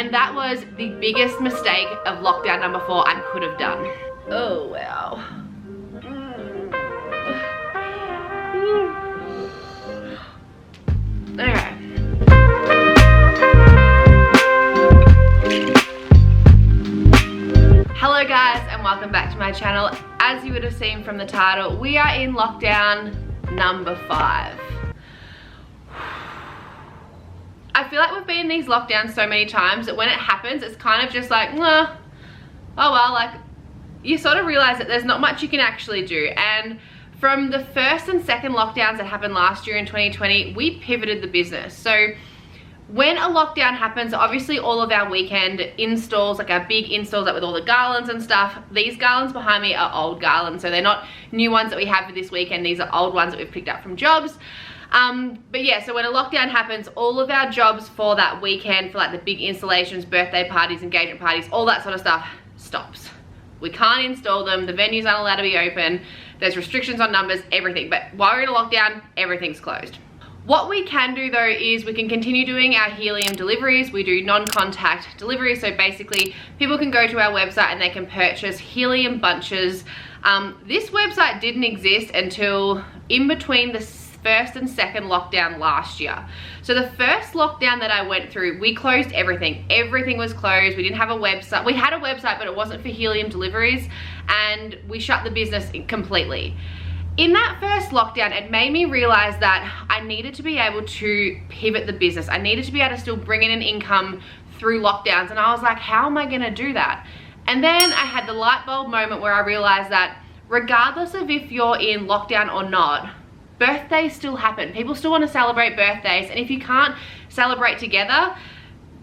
And that was the biggest mistake of lockdown number 4 I could have done. Oh, wow. Okay. Hello guys, and welcome back to my channel. As you would have seen from the title, we are in lockdown number 5. I feel like we've been in these lockdowns so many times that when it happens, it's kind of just like, oh well, like you sort of realize that there's not much you can actually do. And from the first and second lockdowns that happened last year in 2020, we pivoted the business. So when a lockdown happens, obviously all of our weekend installs, like our big installs, like with all the garlands and stuff, these garlands behind me are old garlands. So they're not new ones that we have for this weekend. These are old ones that we've picked up from jobs. But yeah, so when a lockdown happens, all of our jobs for that weekend, for like the big installations, birthday parties, engagement parties, all that sort of stuff stops. We can't install them. The venues aren't allowed to be open. There's restrictions on numbers, everything. But while we're in a lockdown, everything's closed. What we can do though is we can continue doing our helium deliveries. We do non-contact deliveries. So basically people can go to our website and they can purchase helium bunches. This website didn't exist until in between the first and second lockdown last year. So the first lockdown that I went through, we closed everything. Everything was closed. We didn't have a website. We had a website, but it wasn't for helium deliveries, and we shut the business completely. In that first lockdown, it made me realize that I needed to be able to pivot the business. I needed to be able to still bring in an income through lockdowns, and I was like, how am I gonna do that? And then I had the light bulb moment where I realized that regardless of if you're in lockdown or not, birthdays still happen. People still want to celebrate birthdays, and if you can't celebrate together,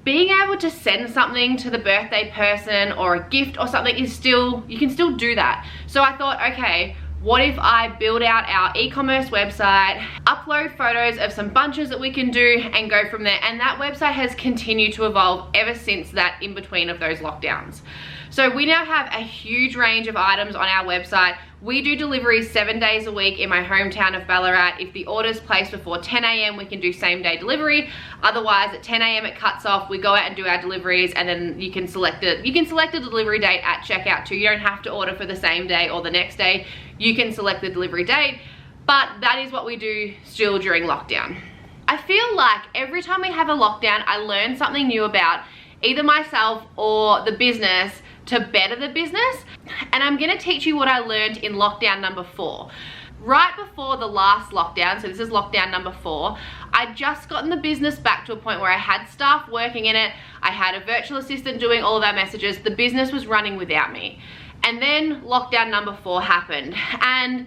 being able to send something to the birthday person or a gift or something is still, you can still do that. So I thought, okay, what if I build out our e-commerce website, upload photos of some bunches that we can do, and go from there? And that website has continued to evolve ever since that in between of those lockdowns. So we now have a huge range of items on our website. We do deliveries 7 days a week in my hometown of Ballarat. If the order's placed before 10 a.m, we can do same day delivery. Otherwise, at 10 a.m, it cuts off. We go out and do our deliveries, and then you can select it. You can select a delivery date at checkout too. You don't have to order for the same day or the next day. You can select the delivery date, but that is what we do still during lockdown. I feel like every time we have a lockdown, I learn something new about either myself or the business to better the business. And I'm gonna teach you what I learned in lockdown number 4. Right before the last lockdown, so this is lockdown number 4, I'd just gotten the business back to a point where I had staff working in it. I had a virtual assistant doing all of our messages. The business was running without me. And then lockdown number 4 happened. And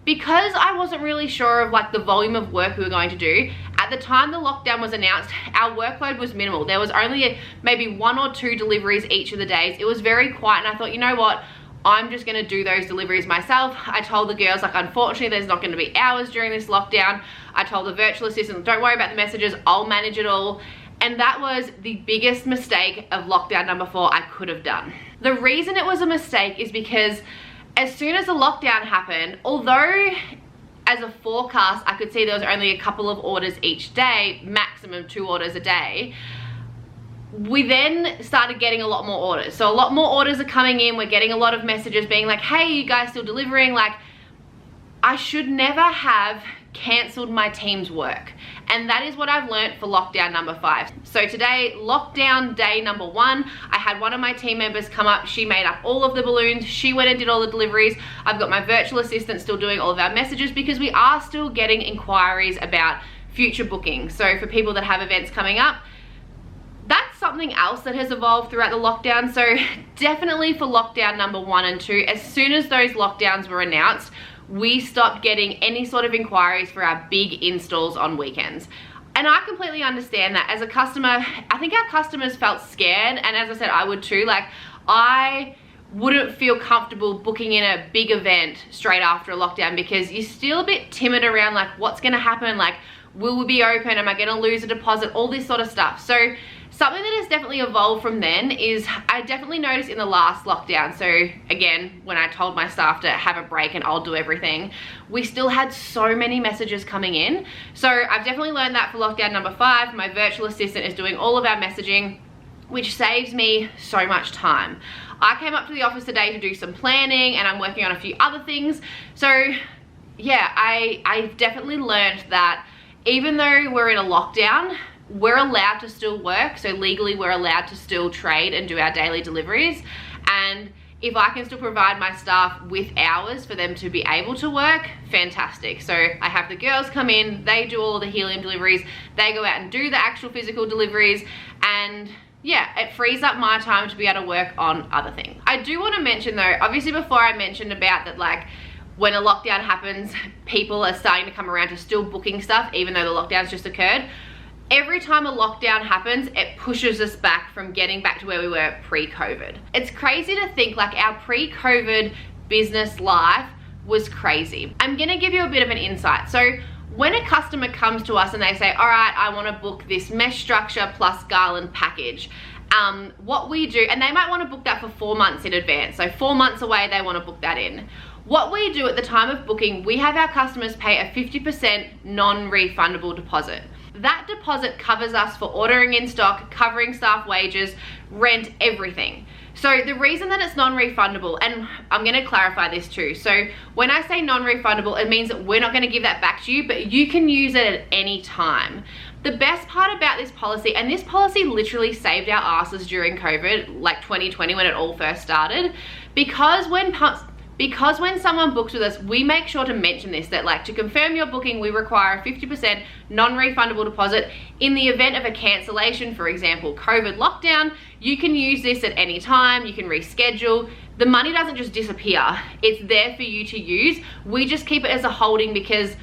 because I wasn't really sure of like the volume of work we were going to do, at the time the lockdown was announced, our workload was minimal. There was only maybe 1 or 2 deliveries each of the days. It was very quiet, and I thought, you know what? I'm just gonna do those deliveries myself. I told the girls, like, unfortunately, there's not gonna be hours during this lockdown. I told the virtual assistant, don't worry about the messages, I'll manage it all. And that was the biggest mistake of lockdown number 4 I could have done. The reason it was a mistake is because as soon as the lockdown happened, although as a forecast, I could see there was only a couple of orders each day, maximum 2 orders a day, we then started getting a lot more orders. So a lot more orders are coming in. We're getting a lot of messages being like, hey, you guys still delivering? Like, I should never have cancelled my team's work. And that is what I've learned for lockdown number 5. So today, lockdown day number 1, I had one of my team members come up. She made up all of the balloons. She went and did all the deliveries. I've got my virtual assistant still doing all of our messages because we are still getting inquiries about future bookings. So for people that have events coming up, that's something else that has evolved throughout the lockdown. So definitely for lockdown number 1 and 2, as soon as those lockdowns were announced, we stopped getting any sort of inquiries for our big installs on weekends. And I completely understand that. As a customer, I think our customers felt scared, and as I said, I would too. Like, I wouldn't feel comfortable booking in a big event straight after a lockdown because you're still a bit timid around like what's gonna happen, like will we be open, am I gonna lose a deposit, all this sort of stuff. So something that has definitely evolved from then is I definitely noticed in the last lockdown, so again, when I told my staff to have a break and I'll do everything, we still had so many messages coming in. So I've definitely learned that for lockdown number 5. My virtual assistant is doing all of our messaging. which saves me so much time. I came up to the office today to do some planning, and I'm working on a few other things. So yeah, I've definitely learned that even though we're in a lockdown, we're allowed to still work. So legally we're allowed to still trade and do our daily deliveries. And if I can still provide my staff with hours for them to be able to work, fantastic. So I have the girls come in, they do all the helium deliveries, they go out and do the actual physical deliveries, and yeah, it frees up my time to be able to work on other things. I do want to mention though, obviously before I mentioned about that, like when a lockdown happens, people are starting to come around to still booking stuff even though the lockdown's just occurred. Every time a lockdown happens, it pushes us back from getting back to where we were pre-COVID. It's crazy to think like our pre-COVID business life was crazy. I'm gonna give you a bit of an insight. So when a customer comes to us and they say, all right, I wanna book this mesh structure plus garland package, what we do, and they might wanna book that for 4 months in advance. So 4 months away, they wanna book that in. What we do at the time of booking, we have our customers pay a 50% non-refundable deposit. That deposit covers us for ordering in stock, covering staff wages, rent, everything. So the reason that it's non-refundable, and I'm gonna clarify this too. So when I say non-refundable, it means that we're not gonna give that back to you, but you can use it at any time. The best part about this policy, and this policy literally saved our asses during COVID, like 2020 when it all first started, because when someone books with us, we make sure to mention this, that like to confirm your booking, we require a 50% non-refundable deposit. In the event of a cancellation, for example, COVID lockdown, you can use this at any time, you can reschedule. The money doesn't just disappear, it's there for you to use. We just keep it as a holding because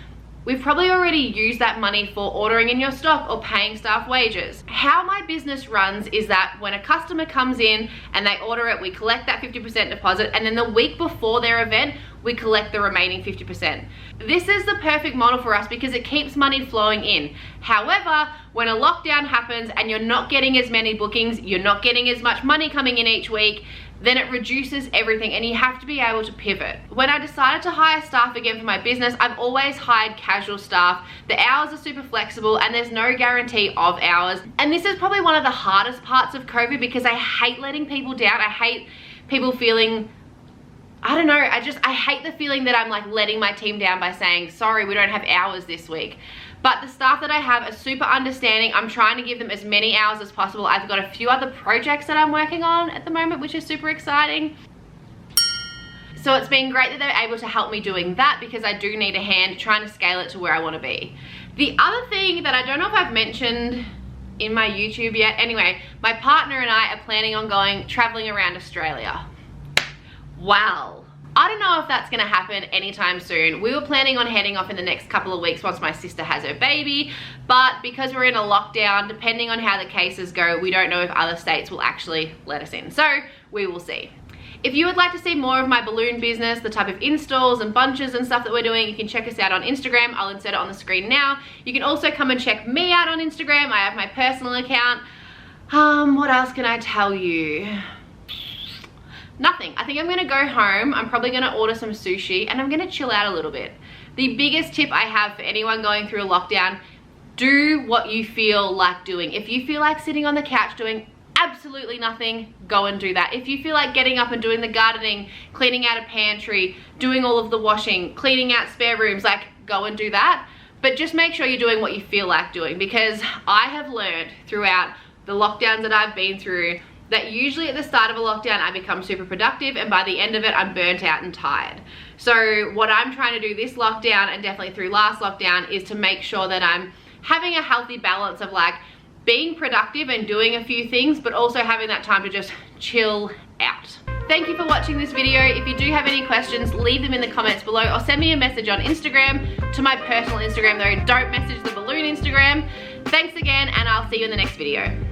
we've probably already used that money for ordering in your stock or paying staff wages. How my business runs is that when a customer comes in and they order it, we collect that 50% deposit, and then the week before their event, we collect the remaining 50%. This is the perfect model for us because it keeps money flowing in. However, when a lockdown happens and you're not getting as many bookings, you're not getting as much money coming in each week, then it reduces everything and you have to be able to pivot. When I decided to hire staff again for my business, I've always hired casual staff. The hours are super flexible and there's no guarantee of hours. And this is probably one of the hardest parts of COVID because I hate letting people down. I hate people feeling, I don't know, I hate the feeling that I'm like letting my team down by saying, sorry, we don't have hours this week. But the staff that I have are super understanding. I'm trying to give them as many hours as possible. I've got a few other projects that I'm working on at the moment, which is super exciting. So it's been great that they're able to help me doing that because I do need a hand trying to scale it to where I want to be. The other thing that I don't know if I've mentioned in my YouTube yet, anyway, my partner and I are planning on traveling around Australia. Wow. I don't know if that's gonna happen anytime soon. We were planning on heading off in the next couple of weeks once my sister has her baby, but because we're in a lockdown, depending on how the cases go, we don't know if other states will actually let us in. So we will see. If you would like to see more of my balloon business, the type of installs and bunches and stuff that we're doing, you can check us out on Instagram. I'll insert it on the screen now. You can also come and check me out on Instagram. I have my personal account. What else can I tell you? Nothing. I think I'm gonna go home. I'm probably gonna order some sushi and I'm gonna chill out a little bit. The biggest tip I have for anyone going through a lockdown, do what you feel like doing. If you feel like sitting on the couch doing absolutely nothing, go and do that. If you feel like getting up and doing the gardening, cleaning out a pantry, doing all of the washing, cleaning out spare rooms, like go and do that. But just make sure you're doing what you feel like doing, because I have learned throughout the lockdowns that I've been through that usually at the start of a lockdown I become super productive and by the end of it I'm burnt out and tired. So what I'm trying to do this lockdown and definitely through last lockdown is to make sure that I'm having a healthy balance of like being productive and doing a few things, but also having that time to just chill out. Thank you for watching this video. If you do have any questions, leave them in the comments below or send me a message on Instagram, to my personal Instagram though. Don't message the balloon Instagram. Thanks again and I'll see you in the next video.